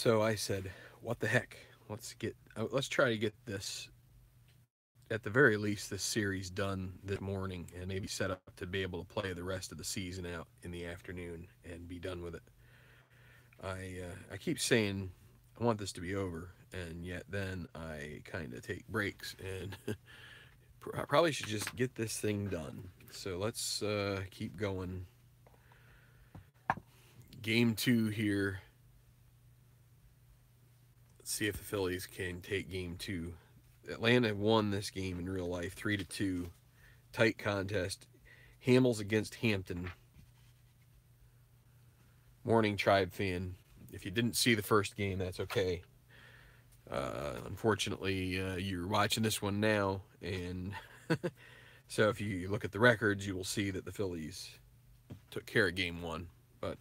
So I said, what the heck? Let's try to get this, at the very least, this series done this morning, and maybe set up to be able to play the rest of the season out in the afternoon and be done with it. I keep saying I want this to be over, and yet then I kind of take breaks, and I probably should just get this thing done. So let's keep going. Game two here. Let's see if the Phillies can take game two. Atlanta won this game in real life, 3-2. Tight contest. Hamels against Hampton. Morning Tribe fan. If you didn't see the first game, that's okay. Unfortunately, you're watching this one now, and so if you look at the records, you will see that the Phillies took care of game one. But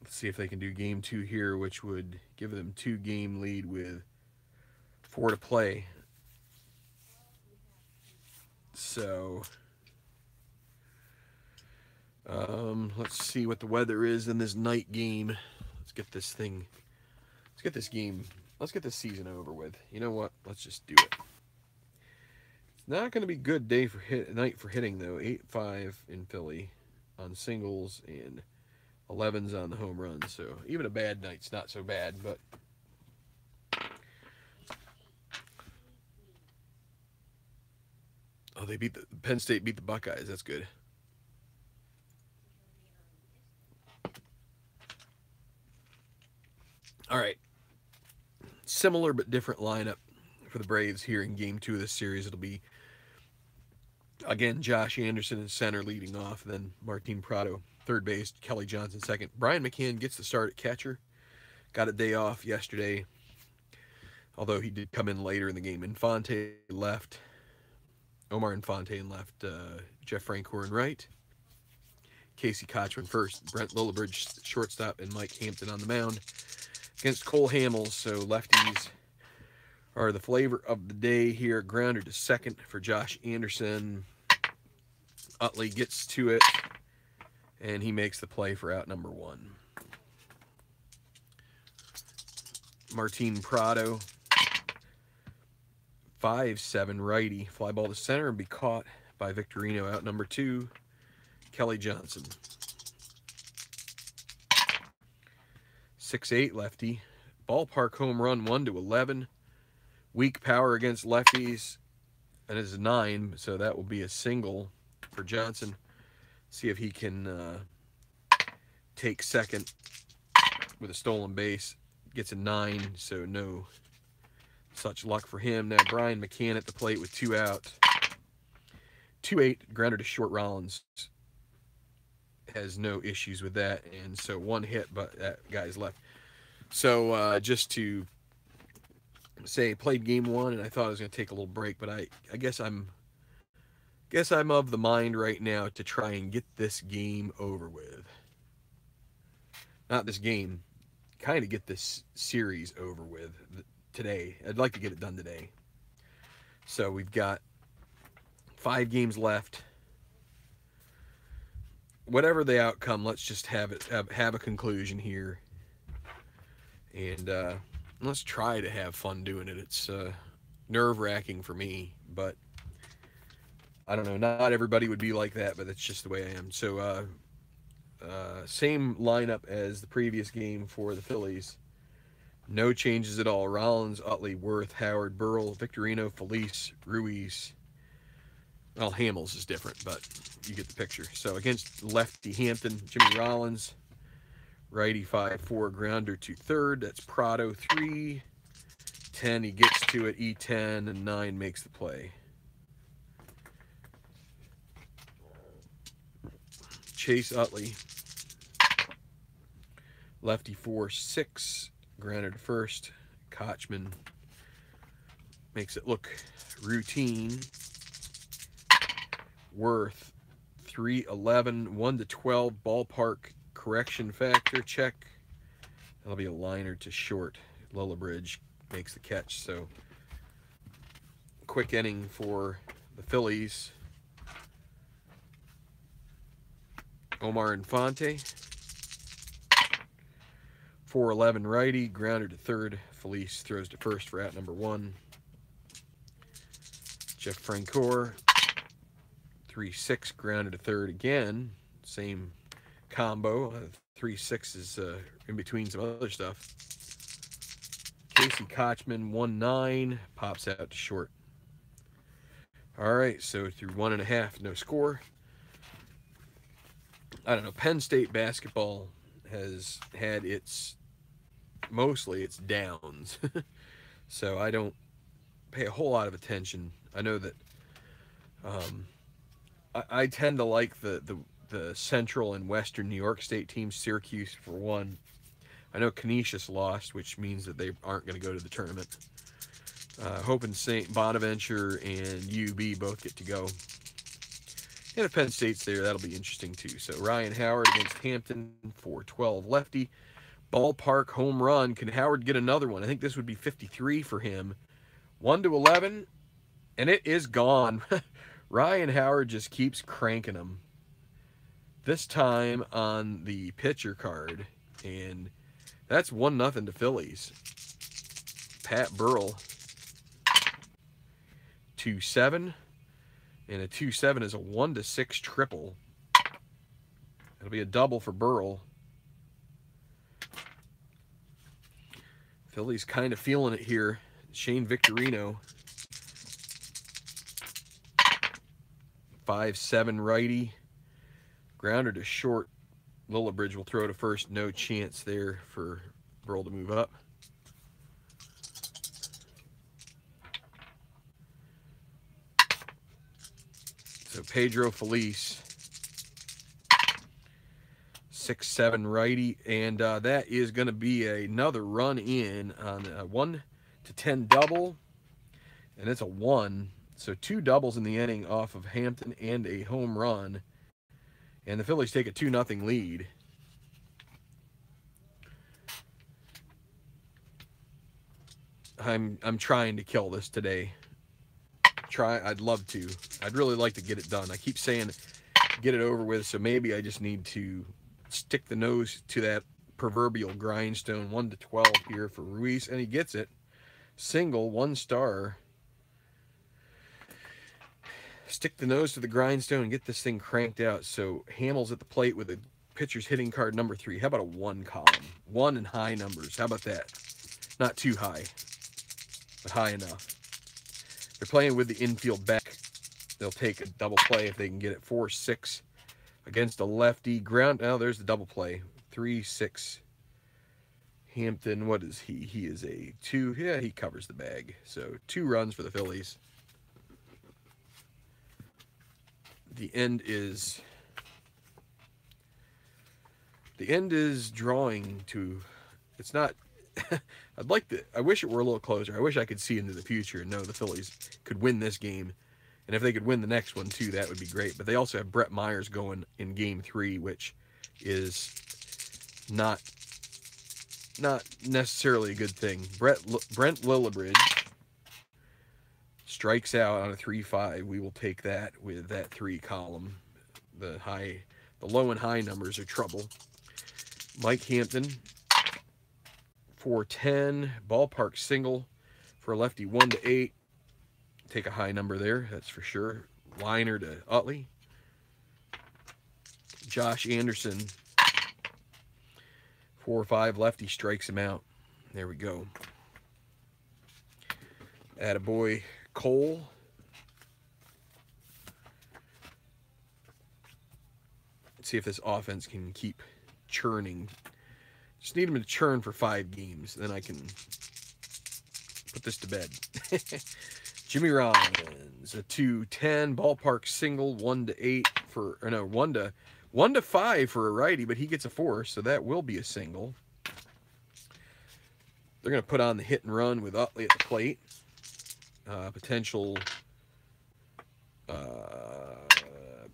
let's see if they can do game two here, which would give them 2-game lead with 4 to play. So let's see what the weather is in this night game. Let's get this season over with. You know what? Let's just do it. It's not going to be a good night for hitting, though. 8-5 in Philly on singles and 11s on the home run. So even a bad night's not so bad, but oh, Penn State beat the Buckeyes. That's good. All right. Similar but different lineup for the Braves here in game two of this series. It'll be, again, Josh Anderson in center leading off, then Martin Prado, third base, Kelly Johnson second. Brian McCann gets the start at catcher. Got a day off yesterday, although he did come in later in the game. Infante left. Omar Infante left. Jeff Francoeur in right. Casey Kochman first. Brent Lillibridge shortstop, and Mike Hampton on the mound against Cole Hamels. So lefties are the flavor of the day here. Grounder to second for Josh Anderson. Utley gets to it, and he makes the play for out number 1. Martin Prado, 5-7 righty. Fly ball to center and be caught by Victorino, out number 2. Kelly Johnson. 6-8 lefty. Ballpark home run, 1-11. Weak power against lefties, and it's 9, so that will be a single for Johnson. See if he can take second with a stolen base. Gets a 9, so no such luck for him. Now Brian McCann at the plate with 2 out. 2-8, grounder to short. Rollins has no issues with that, and so 1 hit, but that guy's left. So just to say, played game 1, and I thought I was going to take a little break, but I guess I'm of the mind right now to try and get this game over with. Not this game, kind of get this series over with today. I'd like to get it done today. So we've got 5 games left. Whatever the outcome, let's just have a conclusion here, and let's try to have fun doing it. It's nerve-wracking for me, but I don't know. Not everybody would be like that, but that's just the way I am. So same lineup as the previous game for the Phillies. No changes at all. Rollins, Utley, Worth, Howard, Burrell, Victorino, Felice, Ruiz. Well, Hamels is different, but you get the picture. So against lefty Hampton, Jimmy Rollins. Righty 5-4, grounder to third. That's Prado 3. 10, he gets to it. E10, and 9 makes the play. Chase Utley. Lefty 4-6, grounder to first. Kochman makes it look routine. Worth 3-11, 1-12, ballpark correction factor check. That'll be a liner to short. Lillibridge makes the catch. So quick inning for the Phillies. Omar Infante, 4-11 righty, grounded to third. Felice throws to first for out number 1. Jeff Francoeur, 3-6, grounded to third again. Same combo. 3-6 is in between some other stuff. Casey Kochman, 1-9, pops out to short. All right, so through 1.5, no score. I don't know. Penn State basketball has had mostly its downs. So I don't pay a whole lot of attention. I know that I tend to like the Central and Western New York State teams. Syracuse, for one. I know Canisius lost, which means that they aren't going to go to the tournament. Hoping St. Bonaventure and UB both get to go. And if Penn State's there, that'll be interesting too. So Ryan Howard against Hampton, 4-12 lefty. Ballpark home run. Can Howard get another one? I think this would be 53 for him. 1-11, and it is gone. Ryan Howard just keeps cranking them. This time on the pitcher card, and that's 1-0 to Phillies. Pat Burrell, 2-7, and a 2-7 is a 1-6 triple. It'll be a double for Burrell. Phillies kind of feeling it here. Shane Victorino, 5-7 righty, grounder to short. Lillibridge will throw to first. No chance there for Burrell to move up. So Pedro Felice, 6-7 righty, and that is going to be another run in on a 1-10 double, and it's a 1. So 2 doubles in the inning off of Hampton and a home run, and the Phillies take a 2-0 lead. I'm trying to kill this today. I'd love to. I'd really like to get it done. I keep saying get it over with, so maybe I just need to stick the nose to that proverbial grindstone. 1-12 here for Ruiz, and he gets it. Single, 1 star. Stick the nose to the grindstone and get this thing cranked out. So Hamill's at the plate with a pitcher's hitting card number 3. How about a 1 column? 1 and high numbers. How about that? Not too high, but high enough. They're playing with the infield back. They'll take a double play if they can get it. 4-6 against a lefty. Ground. Now there's the double play. 3-6. Hampton, what is he? He is a 2. Yeah, he covers the bag. So 2 runs for the Phillies. The end is drawing to. It's not. I wish it were a little closer. I wish I could see into the future and know the Phillies could win this game. And if they could win the next one too, that would be great. But they also have Brett Myers going in game 3, which is not necessarily a good thing. Brent Lillibridge strikes out on a 3-5. We will take that with that 3 column. The low and high numbers are trouble. Mike Hampton, 4-10, ballpark single for a lefty, 1-8. Take a high number there, that's for sure. Liner to Utley. Josh Anderson, 4-5, lefty, strikes him out. There we go. Attaboy Cole. Let's see if this offense can keep churning. Just need him to churn for 5 games, then I can put this to bed. Jimmy Rollins, a 2-10, ballpark single, 1-8 for, or no, 1-5 for a righty, but he gets a 4, so that will be a single. They're going to put on the hit and run with Utley at the plate. Potential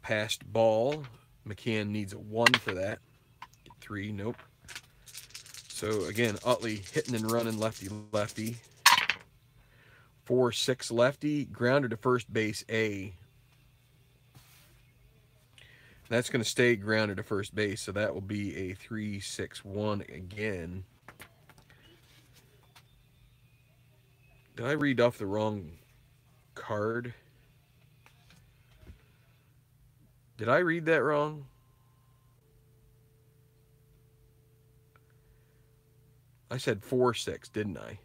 passed ball. McCann needs a 1 for that. Get 3, nope. So again, Utley hitting and running lefty. 4-6 lefty, grounder to first base A. That's going to stay grounded to first base, so that will be a 3-6-1 again. Did I read off the wrong card? Did I read that wrong? I said 4-6, didn't I?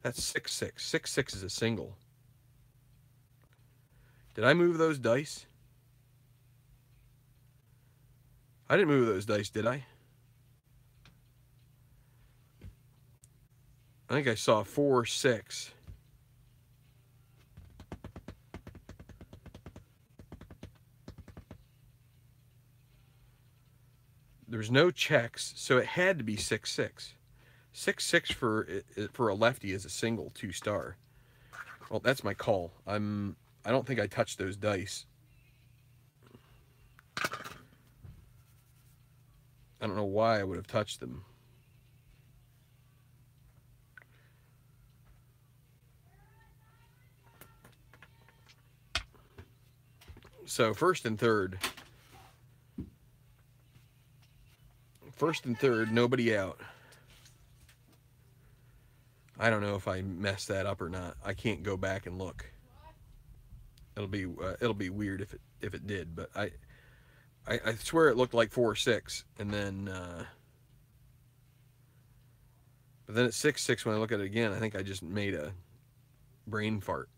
That's 6-6. 6-6 is a single. Did I move those dice? I didn't move those dice, did I? I think I saw 4-6. There's no checks, so it had to be 6-6. 6-6 for a lefty is a single 2-star. Well, that's my call. I don't think I touched those dice. I don't know why I would have touched them. So first and third, nobody out. I don't know if I messed that up or not. I can't go back and look. It'll be weird if it did, but I swear it looked like 4-6, and then but then it's 6-6 when I look at it again. I think I just made a brain fart.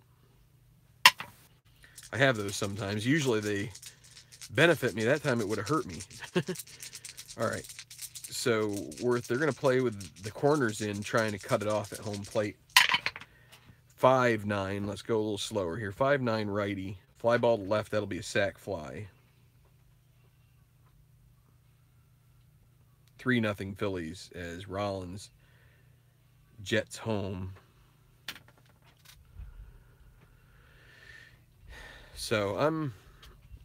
I have those sometimes. Usually they benefit me. That time it would have hurt me. All right. So they're going to play with the corners in, trying to cut it off at home plate. 5-9. Let's go a little slower here. 5-9 righty. Fly ball to left. That'll be a sac fly. 3-0 Phillies as Rollins jets home. So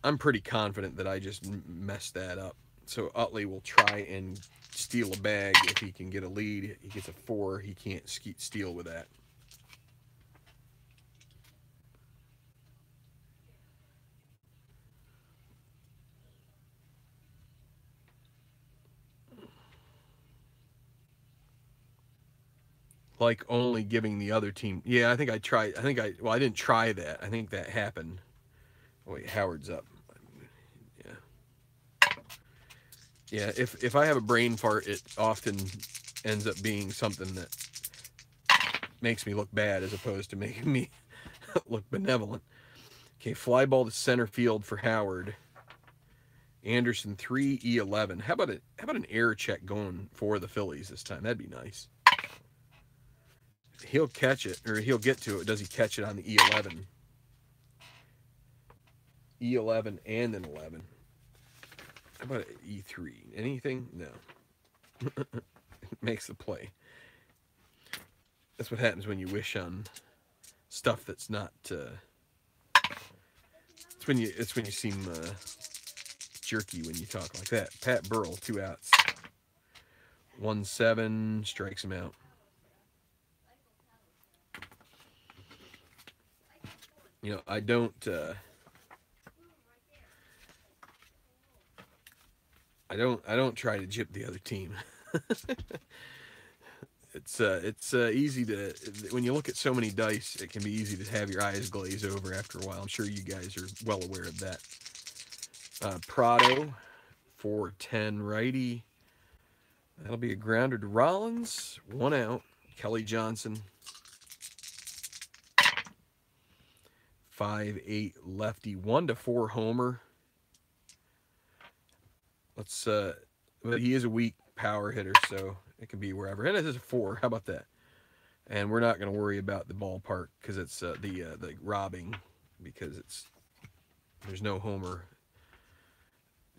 I'm pretty confident that I just messed that up. So Utley will try and steal a bag if he can get a lead. He gets a 4. He can't steal with that. Like only giving the other team. Yeah, I think I tried. Well, I didn't try that. I think that happened. Oh, wait, Howard's up. Yeah, if I have a brain fart, it often ends up being something that makes me look bad as opposed to making me look benevolent. Okay, fly ball to center field for Howard. Anderson 3, E11. How about an air check going for the Phillies this time? That'd be nice. He'll catch it, or he'll get to it. Does he catch it on the E11? E11 and an 11. How about an E3? Anything? No. Makes the play. That's what happens when you wish on stuff that's not. It's when you seem jerky when you talk like that. Pat Burrell, 2 outs. 1-7 strikes him out. You know, I don't try to gyp the other team. It's easy to, when you look at so many dice, it can be easy to have your eyes glaze over after a while. I'm sure you guys are well aware of that. Prado, 4-10 righty. That'll be a grounder to Rollins. 1 out. Kelly Johnson. 5-8 lefty. 1-4 homer. Let's but he is a weak power hitter, so it can be wherever. And it is a 4. How about that? And we're not going to worry about the ballpark because it's the robbing, because there's no homer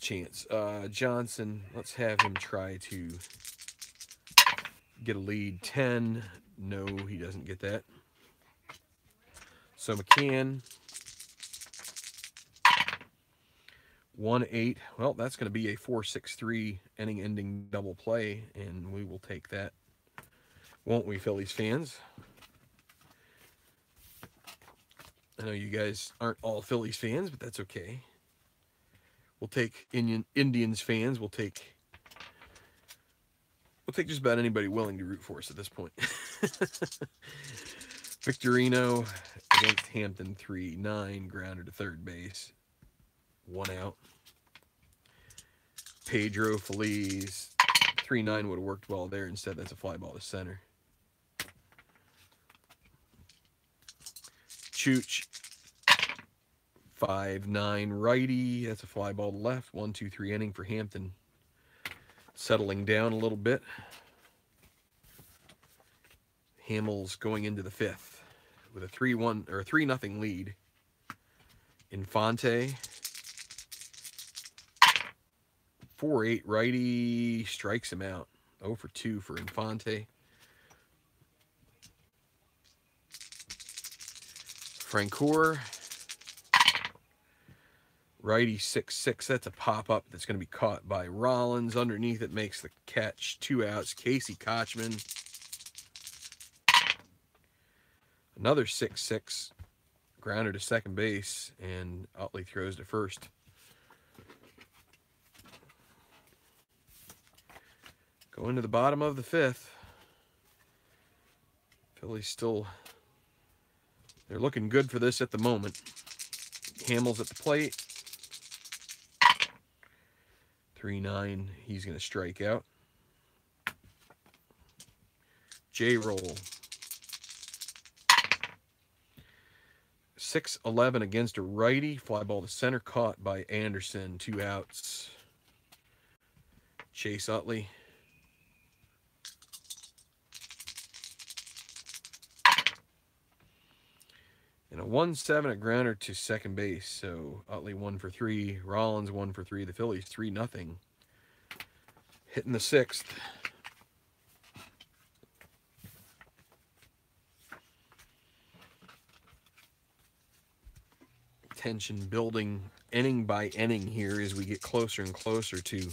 chance. Johnson, let's have him try to get a lead. 10. No, he doesn't get that. So McCann, 1-8. Well, that's going to be a 4-6-3 inning-ending double play, and we will take that, won't we, Phillies fans? I know you guys aren't all Phillies fans, but that's okay. We'll take Indians fans. We'll take just about anybody willing to root for us at this point. Victorino against Hampton, 3-9, grounder to third base. 1 out. Pedro Feliz, 3-9 would have worked well there. Instead, that's a fly ball to center. Chooch, 5-9 righty. That's a fly ball to left. 1-2-3 inning for Hampton. Settling down a little bit. Hamels going into the fifth with a 3-1 or a 3-0 lead. Infante, 4-8 righty, strikes him out. 0 for 2 for Infante. Francoeur, righty, 6-6. That's a pop-up that's going to be caught by Rollins. Underneath it makes the catch. 2 outs. Casey Kochman. Another 6-6. Grounder to second base, and Utley throws to first. Going to the bottom of the fifth. Phillies still, they're looking good for this at the moment. Hamels at the plate. 3-9, he's going to strike out. J-roll. 6-11 against a righty. Fly ball to center, caught by Anderson. 2 outs. Chase Utley. And a 1-7 at grounder to second base. So Utley 1 for 3. Rollins 1 for 3. The Phillies 3-0. Hitting the sixth. Tension building inning by inning here as we get closer and closer to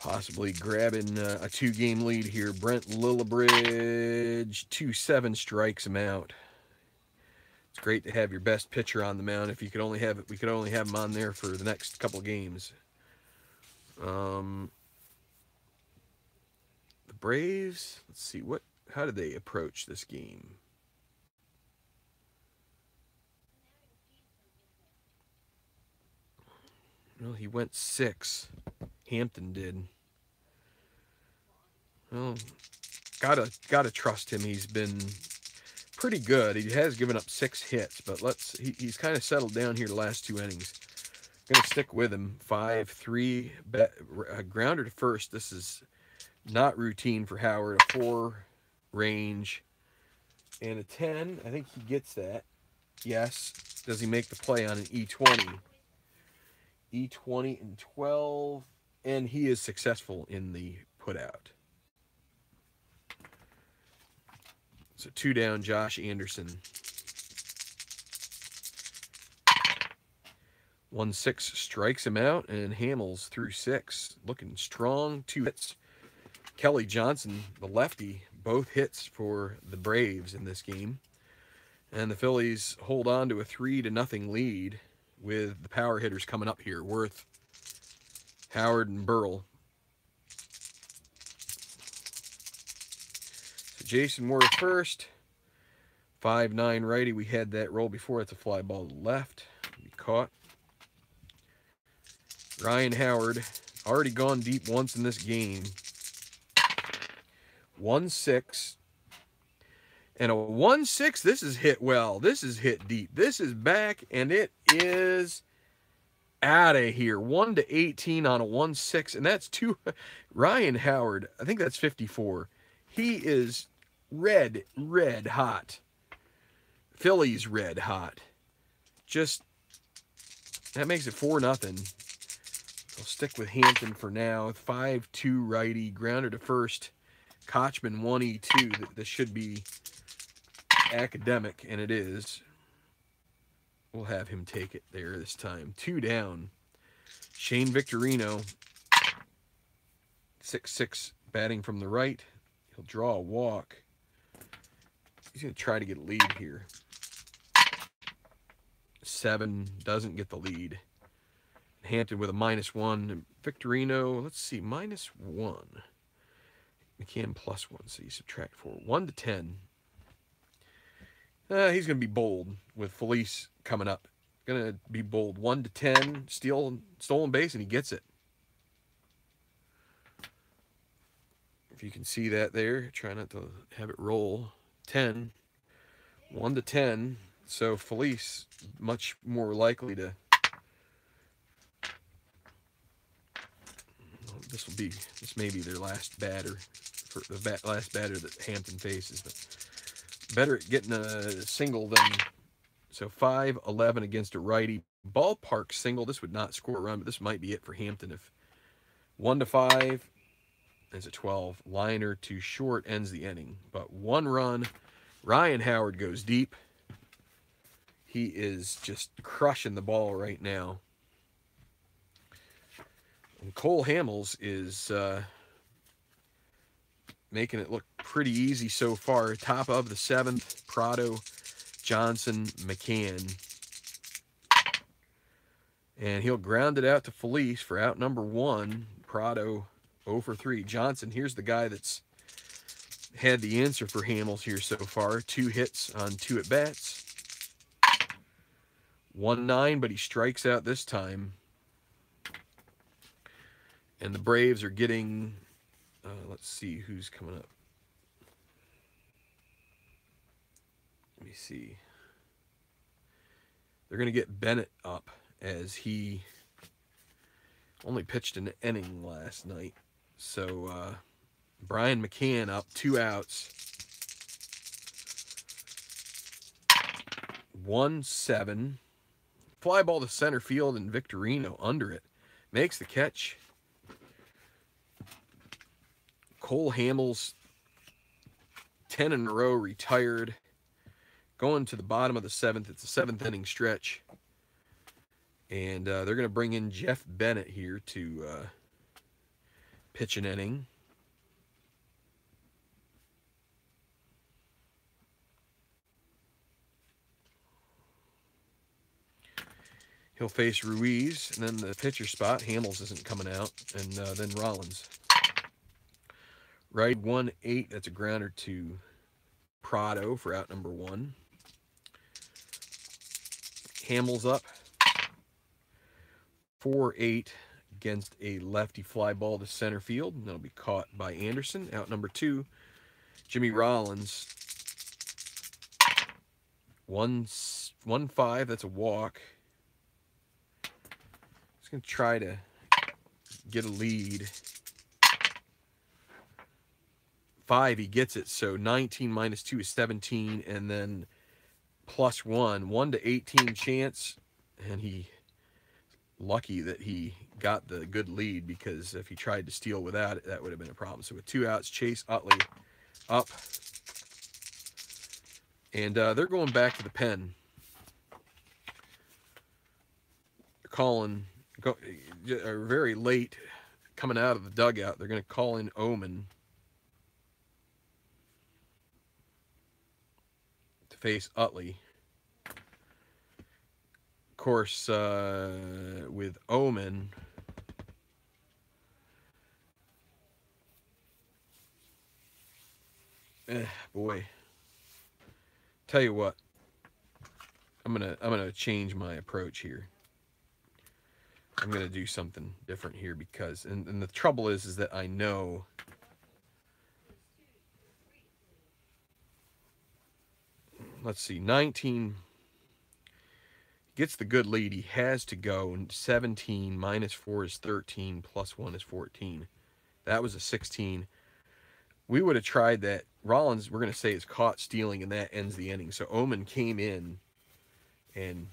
possibly grabbing a 2-game lead here. Brent Lillibridge, 2-7, strikes him out. It's great to have your best pitcher on the mound. If you could only have it, we could only have him on there for the next couple of games. The Braves, let's see, how did they approach this game? Well, he went 6. Hampton did. Well, gotta trust him. He's been pretty good. He has given up 6 hits, but he's kind of settled down here the last 2 innings. Gonna stick with him. 5-3, grounder to first. This is not routine for Howard. A 4 range and a 10. I think he gets that. Yes. Does he make the play on an E20? E20 and 12, and he is successful in the putout. So 2 down, Josh Anderson. 1-6 strikes him out, and Hamels through 6. Looking strong. 2 hits. Kelly Johnson, the lefty, both hits for the Braves in this game. And the Phillies hold on to a 3-0 lead with the power hitters coming up here. Worth, Howard, and Burrell. So Jason Worth first. 5-9 righty. We had that roll before. It's a fly ball to left. Be caught. Ryan Howard, already gone deep once in this game. 1-6. And a 1-6, this is hit well. This is hit deep. This is back, and it is out of here. 1-18 on a 1-6, and that's 2. Ryan Howard, I think that's 54. He is red hot. Phillies red hot. Just, that makes it 4-0. I'll stick with Hampton for now. 5-2 righty, grounder to first. Kochman 1-2. This should be academic, and it is. We'll have him take it there this time. 2 down. Shane Victorino, 6-6, batting from the right. He'll draw a walk. He's going to try to get a lead here. 7, doesn't get the lead. Hampton with a -1. Victorino, let's see, -1. McCann plus 1, so you subtract 4. 1 to 10. He's going to be bold with Felice coming up. Going to be bold. 1 to 10, stolen base, and he gets it. If you can see that there, try not to have it roll. 10. 1 to 10. So Felice much more likely to. This may be their last batter, for the last batter that Hampton faces. But better at getting a single than. So 5-11 against a righty. Ballpark single. This would not score a run, but this might be it for Hampton. If 1 to 5 is a 12. Liner to short ends the inning. But 1 run. Ryan Howard goes deep. He is just crushing the ball right now. And Cole Hamels is making it look pretty easy so far. Top of the 7th, Prado, Johnson, McCann. And he'll ground it out to Felice for out number 1. Prado 0 for 3. Johnson, here's the guy that's had the answer for Hamels here so far. 2 hits on 2 at-bats. 1-9, but he strikes out this time. And the Braves are getting, let's see who's coming up. Let me see. They're going to get Bennett up as he only pitched an inning last night. So Brian McCann up, 2 outs. 1-7. Fly ball to center field, and Victorino under it. Makes the catch. Cole Hamels, 10 in a row, retired. Going to the bottom of the 7th. It's a 7th inning stretch. And they're going to bring in Jeff Bennett here to pitch an inning. He'll face Ruiz, and then the pitcher spot. Hamels isn't coming out, and then Rollins. Right, 1-8. That's a grounder to Prado for out number 1. Hamels up. 4-8 against a lefty fly ball to center field. And that'll be caught by Anderson. Out number 2, Jimmy Rollins. 1-5. That's a walk. He's going to try to get a lead. 5, he gets it. So 19 minus 2 is 17. And then plus 1. 1 to 18 chance. And he lucky that he got the good lead, because if he tried to steal without it, that would have been a problem. So with 2 outs, Chase Utley up. And they're going back to the pen. They're calling, very late coming out of the dugout. They're going to call in Omen to face Utley. Of course, with Omen, boy, tell you what, I'm gonna change my approach here. I'm gonna do something different here, because and the trouble is that I know let's see, 19 gets the good lead. He has to go, and 17 minus 4 is 13, plus 1 is 14. That was a 16. We would have tried that. Rollins, we're going to say, is caught stealing, and that ends the inning. So Omen came in, and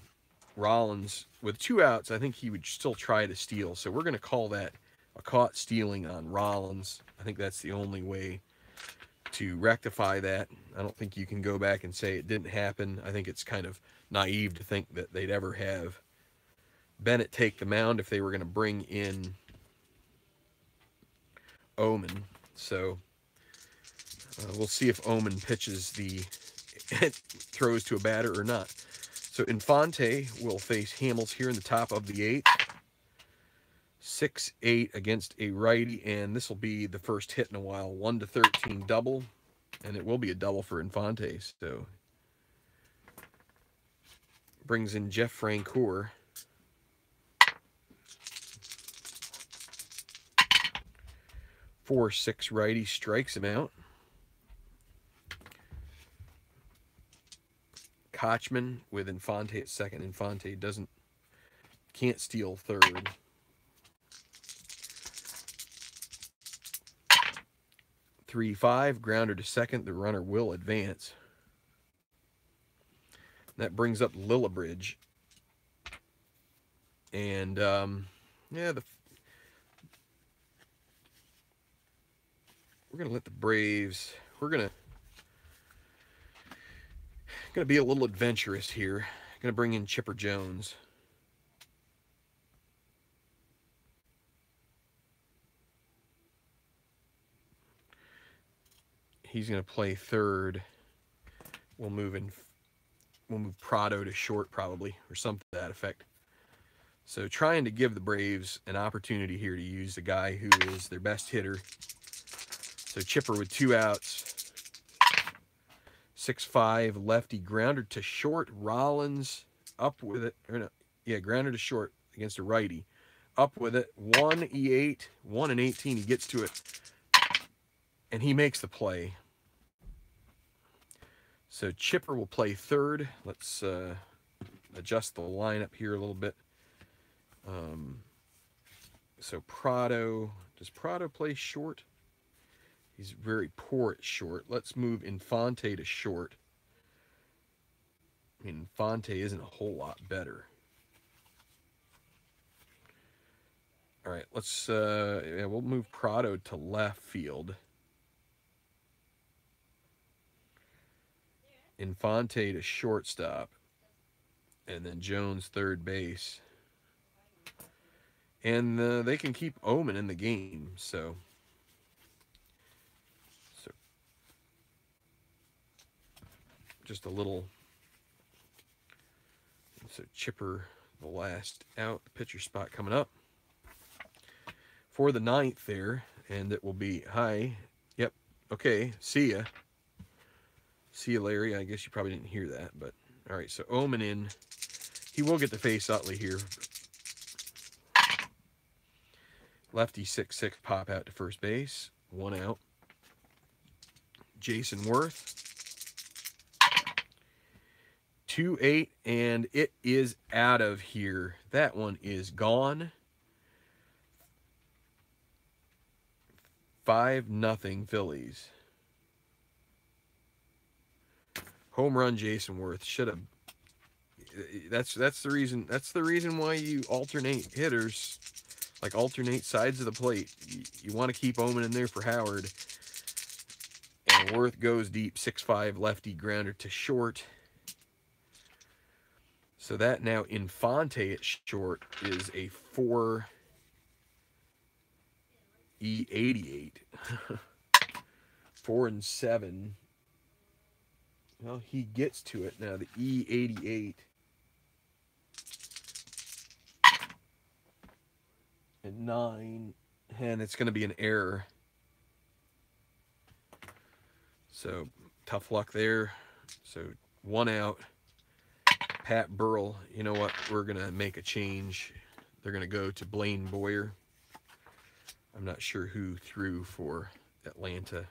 Rollins, with 2 outs, I think he would still try to steal. So we're going to call that a caught stealing on Rollins. I think that's the only way to rectify that. I don't think you can go back and say it didn't happen. I think it's kind of naive to think that they'd ever have Bennett take the mound if they were going to bring in Omen. So we'll see if Omen pitches throws to a batter or not. So Infante will face Hamels here in the top of the 8th. 6-8 against a righty, and this will be the first hit in a while. 1-13 double, and it will be a double for Infante. So brings in Jeff Francoeur. 4-6 righty, strikes him out. Kochman with Infante at second. Infante can't steal third. 3-5, grounder to second. The runner will advance. That brings up Lillibridge. And, yeah, we're going to let the Braves, we're going to be a little adventurous here. Going to bring in Chipper Jones. He's going to play third. We'll move Prado to short probably, or something to that effect. So trying to give the Braves an opportunity here to use the guy who is their best hitter. So Chipper with 2 outs. 6-5 lefty, grounder to short. Rollins up with it. Or no, yeah, grounder to short against a righty. Up with it. 1-E8, 1-18. He gets to it, and he makes the play. So Chipper will play third. Let's adjust the lineup here a little bit. So Prado, does Prado play short? He's very poor at short. Let's move Infante to short. I mean, Infante isn't a whole lot better. All right, let's, yeah, we'll move Prado to left field. Infante to shortstop. And then Jones third base. And they can keep Omen in the game, so just a little. So Chipper, the last out, the pitcher spot coming up for the 9th there, and it will be hi. Yep, okay, see ya. See you, Larry. I guess you probably didn't hear that, but all right. So Omen in. He will get to face Utley here. Lefty 6-6 pop out to first base. 1 out. Jason Worth. 2-8, and it is out of here. That one is gone. 5-0 Phillies. Home run Jason Worth. Should have. That's the reason. That's the reason why you alternate hitters, like alternate sides of the plate. You want to keep Omen in there for Howard. And Worth goes deep. 6-5 lefty, grounder to short. So that now Infante at short is a 4-E88. 4-7. Well, he gets to it now. The E88. And 9. And it's going to be an error. So, tough luck there. So, 1 out. Pat Burrell, you know what? We're going to make a change. They're going to go to Blaine Boyer. I'm not sure who threw for Atlanta.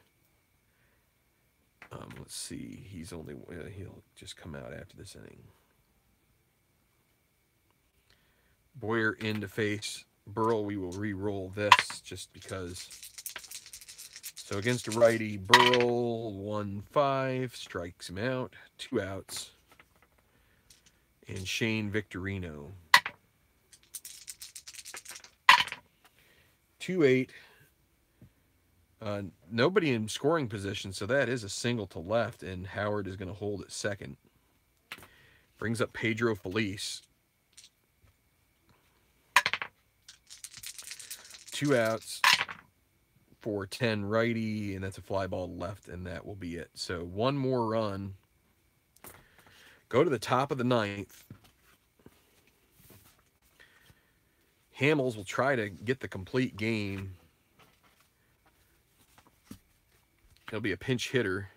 Let's see. He'll just come out after this inning. Boyer in to face Burrell. We will re-roll this just because. So against a righty, Burrell 1-5 strikes him out. 2 outs. And Shane Victorino. 2-8. Nobody in scoring position, so that is a single to left, and Howard is going to hold at second. Brings up Pedro Feliz. 2 outs. 4-10 righty, and that's a fly ball left, and that will be it. So 1 more run. Go to the top of the 9th. Hamels will try to get the complete game. He'll be a pinch hitter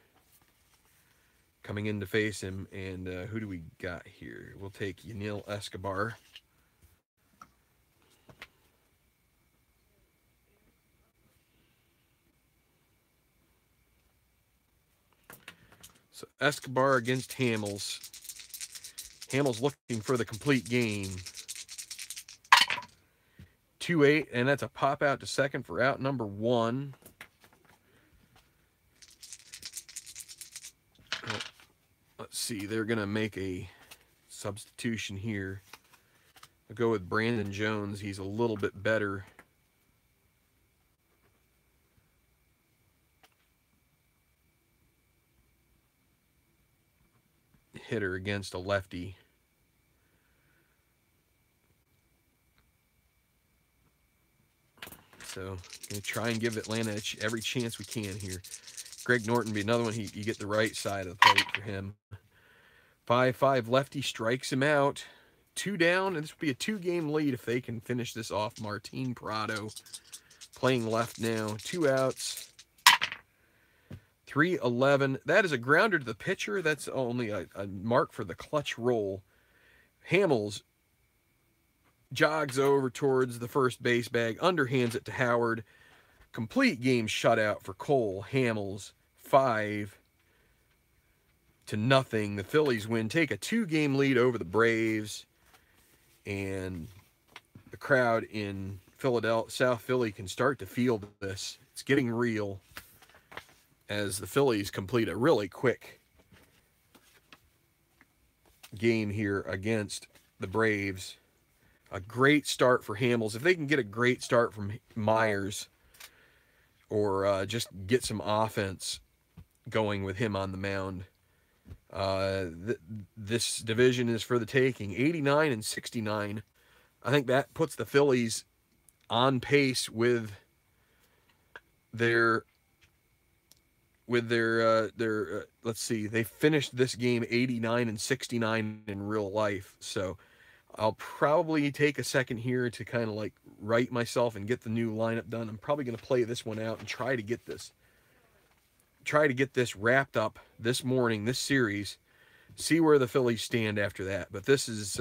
coming in to face him. And who do we got here? We'll take Yanil Escobar. So Escobar against Hamels. Hamels looking for the complete game. 2-8, and that's a pop out to second for out number 1. Let's see, they're going to make a substitution here. I'll go with Brandon Jones. He's a little bit better. Hitter against a lefty. So, going to try and give Atlanta every chance we can here. Greg Norton be another one. You get the right side of the plate for him. 5-5 lefty strikes him out. 2 down, and this would be a 2-game lead if they can finish this off. Martin Prado playing left now. 2 outs. 3-11. That is a grounder to the pitcher. That's only a mark for the clutch roll. Hamels jogs over towards the first base bag, underhands it to Howard. Complete game shutout for Cole. Hamels 5-0. The Phillies win, take a 2-game lead over the Braves, and the crowd in Philadelphia, South Philly, can start to feel this. It's getting real as the Phillies complete a really quick game here against the Braves. A great start for Hamels. If they can get a great start from Myers, or just get some offense going with him on the mound, this division is for the taking. 89 and 69. I think that puts the Phillies on pace with their let's see, they finished this game 89 and 69 in real life. So I'll probably take a second here to kind of like right myself and get the new lineup done. I'm probably going to play this one out and try to get this wrapped up this morning, this series, see where the Phillies stand after that. But this is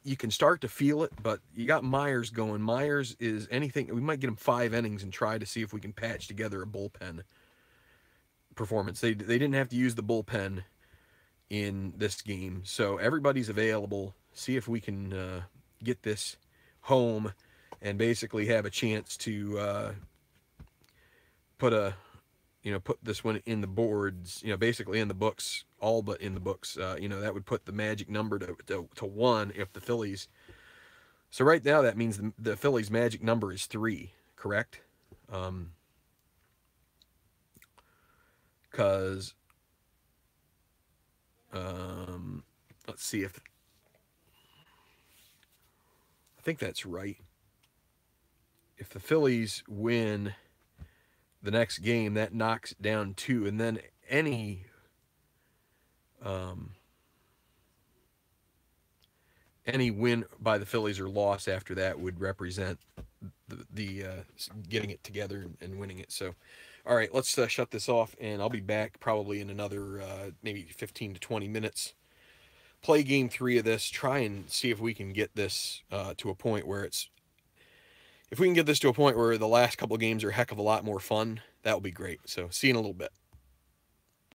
you can start to feel it, but you got Myers going. Myers is anything. We might get him 5 innings and try to see if we can patch together a bullpen performance. They didn't have to use the bullpen in this game, so everybody's available. See if we can get this home and basically have a chance to put this one in the boards, basically in the books, all but in the books. That would put the magic number to 1 if the Phillies. So right now that means the Phillies' magic number is 3, correct? Because let's see if I think that's right. If the Phillies win the next game, that knocks it down 2, and then any win by the Phillies or loss after that would represent the getting it together and winning it. So, all right, let's shut this off, and I'll be back probably in another maybe 15 to 20 minutes. Play game 3 of this, try and see if we can get this to a point where if we can get this to a point where the last couple of games are a heck of a lot more fun, that would be great. So, see you in a little bit.